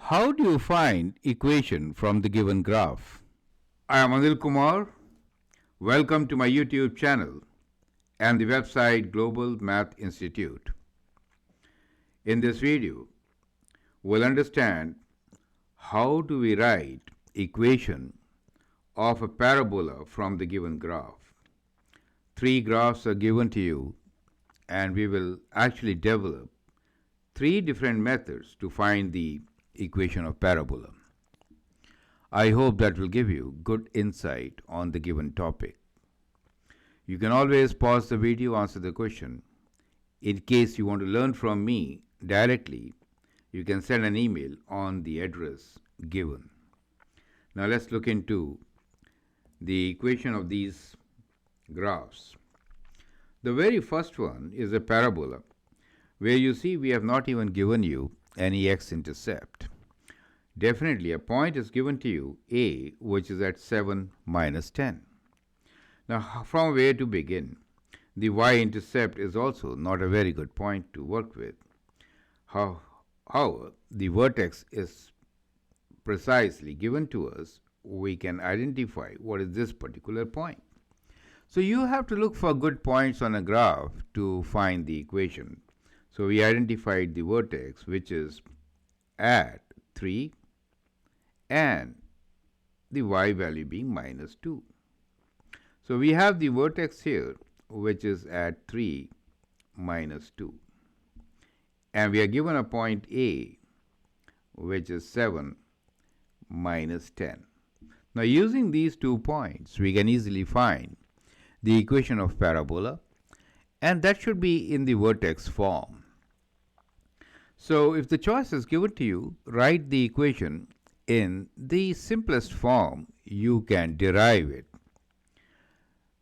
How do you find equation from the given graph? I am Anil Kumar. Welcome to my YouTube channel and the website Global Math Institute. In this video, we'll understand how do we write equation of a parabola from the given graph. 3 graphs are given to you and we will actually develop 3 different methods to find the equation of parabola. I hope that will give you good insight on the given topic. You can always pause the video, answer the question. In case you want to learn from me directly, you can send an email on the address given. Now let's look into the equation of these graphs. The very first one is a parabola, where you see we have not even given you any x-intercept. Definitely a point is given to you, A, which is at 7 minus 10. Now from where to begin? The y-intercept is also not a very good point to work with. However, the vertex is precisely given to us. We can identify what is this particular point. So you have to look for good points on a graph to find the equation. So we identified the vertex, which is at 3 and the y value being minus 2. So we have the vertex here, which is at 3 minus 2. And we are given a point A, which is 7 minus 10. Now using these 2 points, we can easily find the equation of parabola, and that should be in the vertex form. So if the choice is given to you, write the equation in the simplest form you can derive it.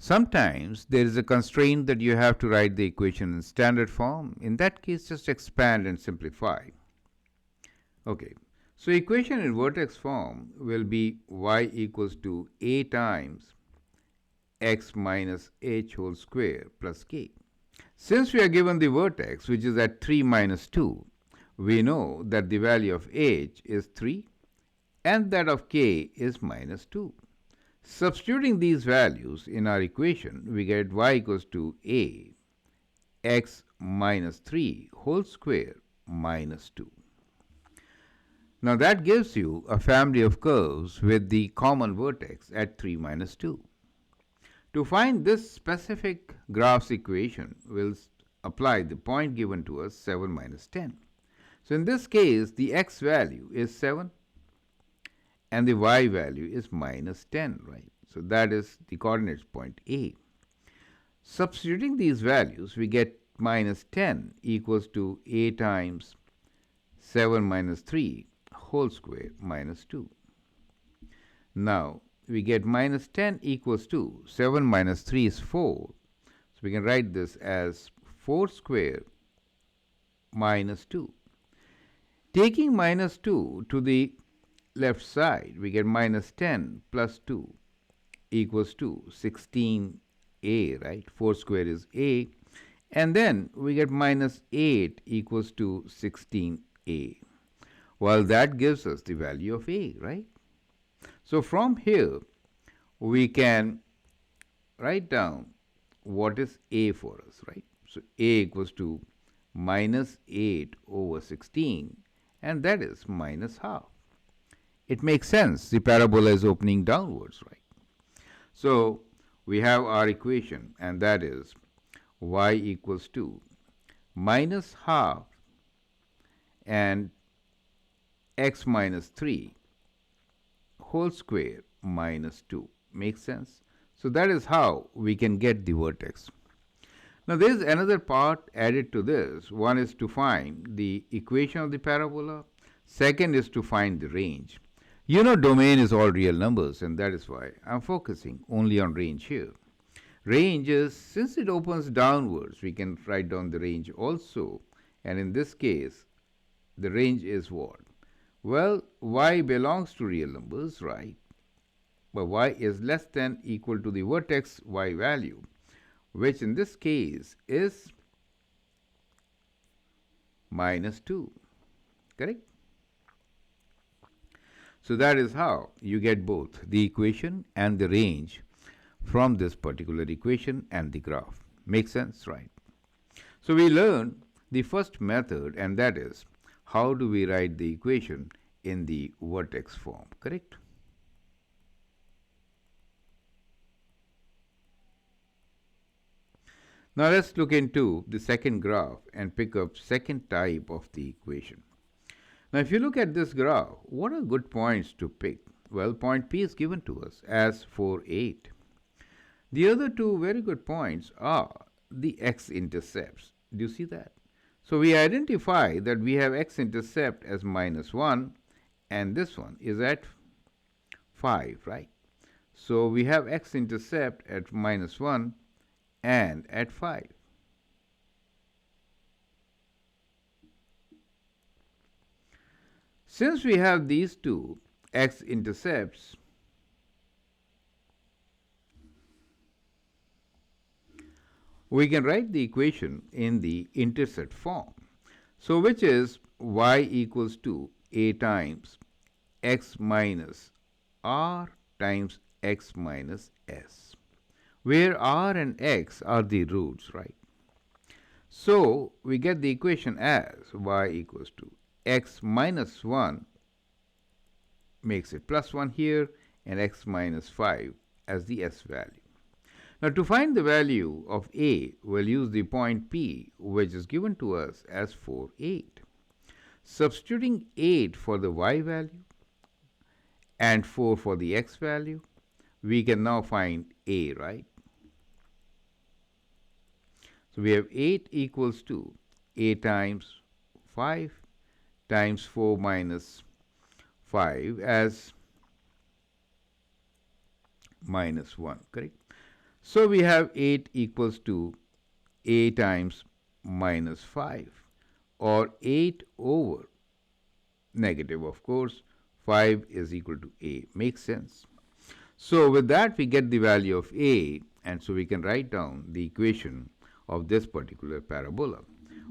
Sometimes there is a constraint that you have to write the equation in standard form. In that case, just expand and simplify. Okay, so equation in vertex form will be y equals to a times x minus h whole square plus k. Since we are given the vertex, which is at 3 minus 2, we know that the value of h is 3 and that of k is minus 2. Substituting these values in our equation, we get y equals to a x minus 3 whole square minus 2. Now that gives you a family of curves with the common vertex at 3 minus 2. To find this specific graph's equation, we'll apply the point given to us, 7 minus 10. So in this case, the x value is 7 and the y value is minus 10, right? So that is the coordinates point A. Substituting these values, we get minus 10 equals to a times 7 minus 3 whole square minus 2. Now we get minus 10 equals to 7 minus 3 is 4. So we can write this as 4 square minus 2. Taking minus 2 to the left side, we get minus 10 plus 2 equals to 16a, right? 4 square is a. And then we get minus 8 equals to 16a. Well, that gives us the value of a, right? So from here, we can write down what is a for us, right? So a equals to minus 8 over 16, and that is minus half. It makes sense. The parabola is opening downwards, right? So we have our equation, and that is y equals to minus half and x minus 3 whole square minus 2. Makes sense? So that is how we can get the vertex. Now there is another part added to this. One is to find the equation of the parabola. Second is to find the range. You know domain is all real numbers, and that is why I'm focusing only on range here. Range is, since it opens downwards, we can write down the range also. And in this case, the range is what? Well, y belongs to real numbers, right? But y is less than equal to the vertex y value, which in this case is minus 2, correct? So that is how you get both the equation and the range from this particular equation and the graph. Makes sense, right? So we learned the first method, and that is how do we write the equation in the vertex form, correct? Now let's look into the second graph and pick up second type of the equation. Now if you look at this graph, what are good points to pick? Well, point P is given to us as 4, 8. The other two very good points are the x-intercepts. Do you see that? So we identify that we have x-intercept as minus 1 and this one is at 5, right? So we have x-intercept at minus 1 and at 5. Since we have these two x-intercepts, we can write the equation in the intercept form. So which is y equals to a times x minus r times x minus s, where r and x are the roots, right? So we get the equation as y equals to x minus 1 makes it plus 1 here and x minus 5 as the s value. Now to find the value of a, we'll use the point P, which is given to us as 4, 8. Substituting 8 for the y value and 4 for the x value, we can now find a, right? So we have 8 equals to a times 5 times 4 minus 5 as minus 1, correct? So we have 8 equals to a times minus 5, or 8 over negative, of course, 5 is equal to a. Makes sense. So with that we get the value of a, and so we can write down the equation of this particular parabola,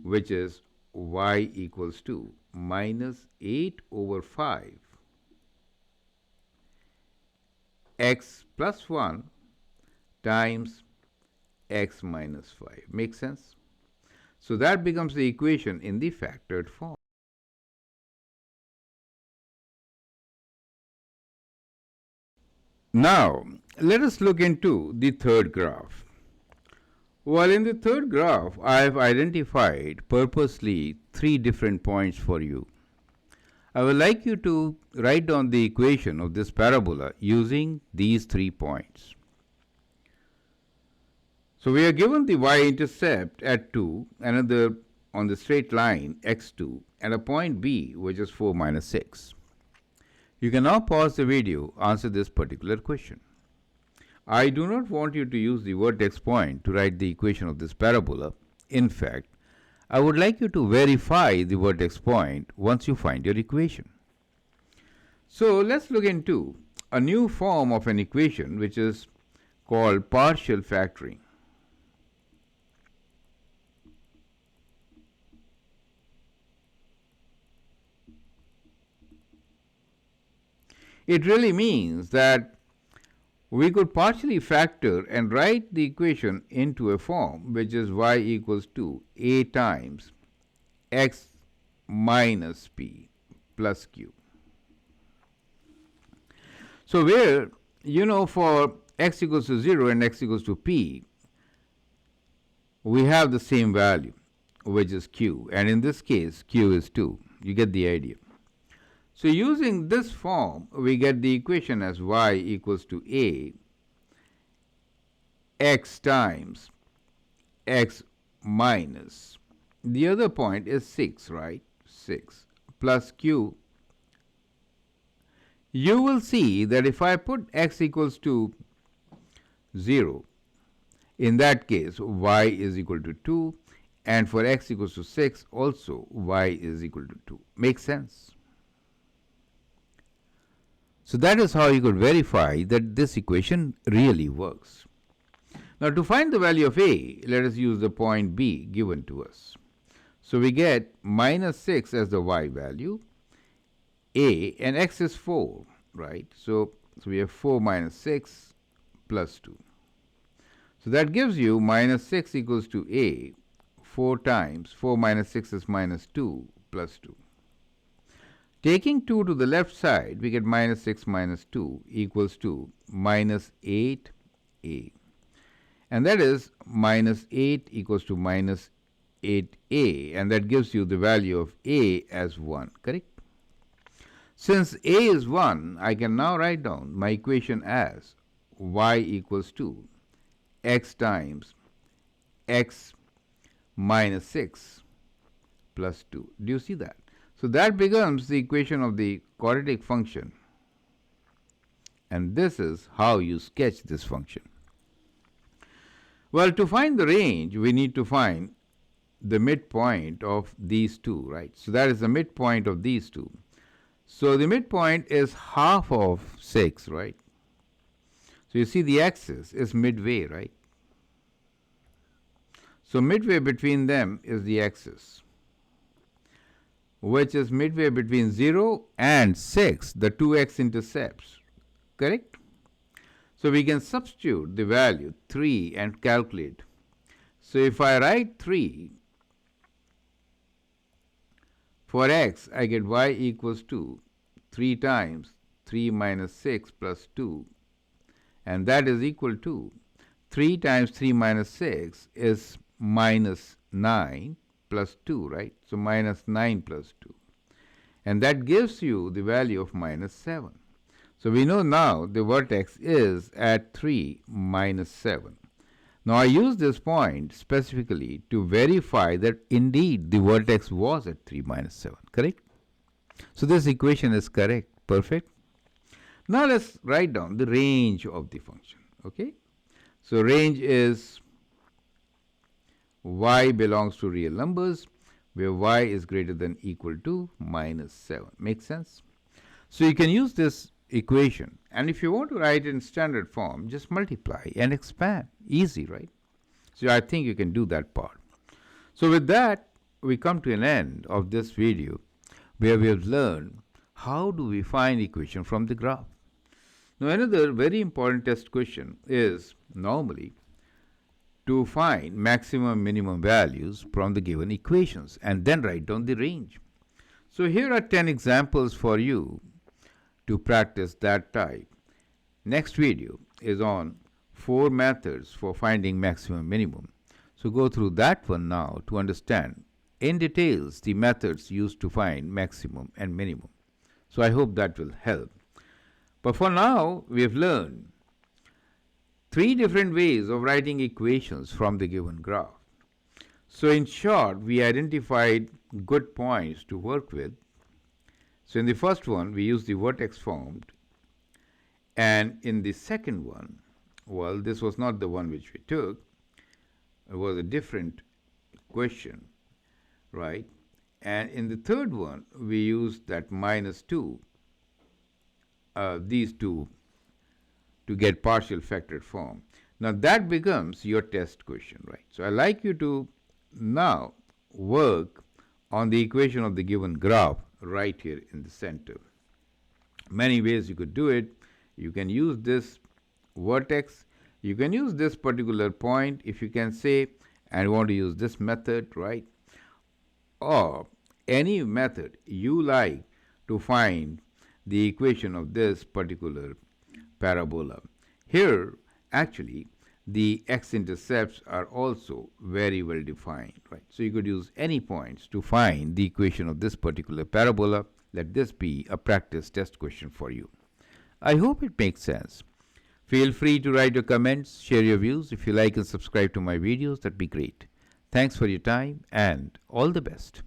which is y equals to minus 8 over 5 x plus 1 times x minus 5. Makes sense? So that becomes the equation in the factored form. Now, let us look into the third graph. Well, in the third graph, I have identified purposely 3 different points for you. I would like you to write down the equation of this parabola using these 3 points. So we are given the y-intercept at 2, another on the straight line x2, and a point B, which is 4 minus 6. You can now pause the video, answer this particular question. I do not want you to use the vertex point to write the equation of this parabola. In fact, I would like you to verify the vertex point once you find your equation. So let's look into a new form of an equation which is called partial factoring. It really means that we could partially factor and write the equation into a form which is y equals to a times x minus p plus q. So where, for x equals to 0 and x equals to p, we have the same value, which is q, and in this case q is 2. You get the idea. So using this form, we get the equation as y equals to a x times x minus, the other point is 6, right? 6 plus q. You will see that if I put x equals to 0, in that case y is equal to 2, and for x equals to 6 also y is equal to 2. Makes sense? So that is how you could verify that this equation really works. Now to find the value of a, let us use the point b given to us. So we get minus 6 as the y value, a, and x is 4, right? So we have 4 minus 6 plus 2. So that gives you minus 6 equals to a, 4 times 4 minus 6 is minus 2 plus 2. Taking 2 to the left side, we get minus 6 minus 2 equals to minus 8a. And that is minus 8 equals to minus 8a, and that gives you the value of a as 1, correct? Since a is 1, I can now write down my equation as y equals to x times x minus 6 plus 2. Do you see that? So that becomes the equation of the quadratic function. And this is how you sketch this function. Well, to find the range, we need to find the midpoint of these two, right? So that is the midpoint of these two. So the midpoint is half of 6, right? So you see the axis is midway, right? So midway between them is the axis, which is midway between 0 and 6, the two x-intercepts, correct? So we can substitute the value 3 and calculate. So if I write 3 for x, I get y equals to 3 times 3 minus 6 plus 2, and that is equal to 3 times 3 minus 6 is minus 9 plus 2, right? So minus 9 plus 2. And that gives you the value of minus 7. So we know now the vertex is at 3 minus 7. Now I use this point specifically to verify that indeed the vertex was at 3 minus 7, correct? So this equation is correct, perfect. Now let's write down the range of the function, okay? So range is y belongs to real numbers, where y is greater than equal to minus 7. Makes sense? So you can use this equation, and if you want to write it in standard form, just multiply and expand. Easy, right? So I think you can do that part. So with that, we come to an end of this video where we have learned how do we find equation from the graph. Now another very important test question is normally to find maximum and minimum values from the given equations and then write down the range. So here are 10 examples for you to practice that type. Next video is on 4 methods for finding maximum and minimum. So go through that one now to understand in details the methods used to find maximum and minimum. So I hope that will help. But for now, we have learned 3 different ways of writing equations from the given graph. So in short, we identified good points to work with. So in the first one, we used the vertex formed. And in the second one, well, this was not the one which we took. It was a different question, right? And in the third one, we used that minus 2, these two, to get partial factored form. Now that becomes your test question, right? So I like you to now work on the equation of the given graph right here in the center. Many ways you could do it. You can use this vertex. You can use this particular point if you can say, and want to use this method, right? Or any method you like to find the equation of this particular parabola. Here, actually, the x-intercepts are also very well defined, right? So you could use any points to find the equation of this particular parabola. Let this be a practice test question for you. I hope it makes sense. Feel free to write your comments, share your views. If you like and subscribe to my videos, that'd be great. Thanks for your time and all the best.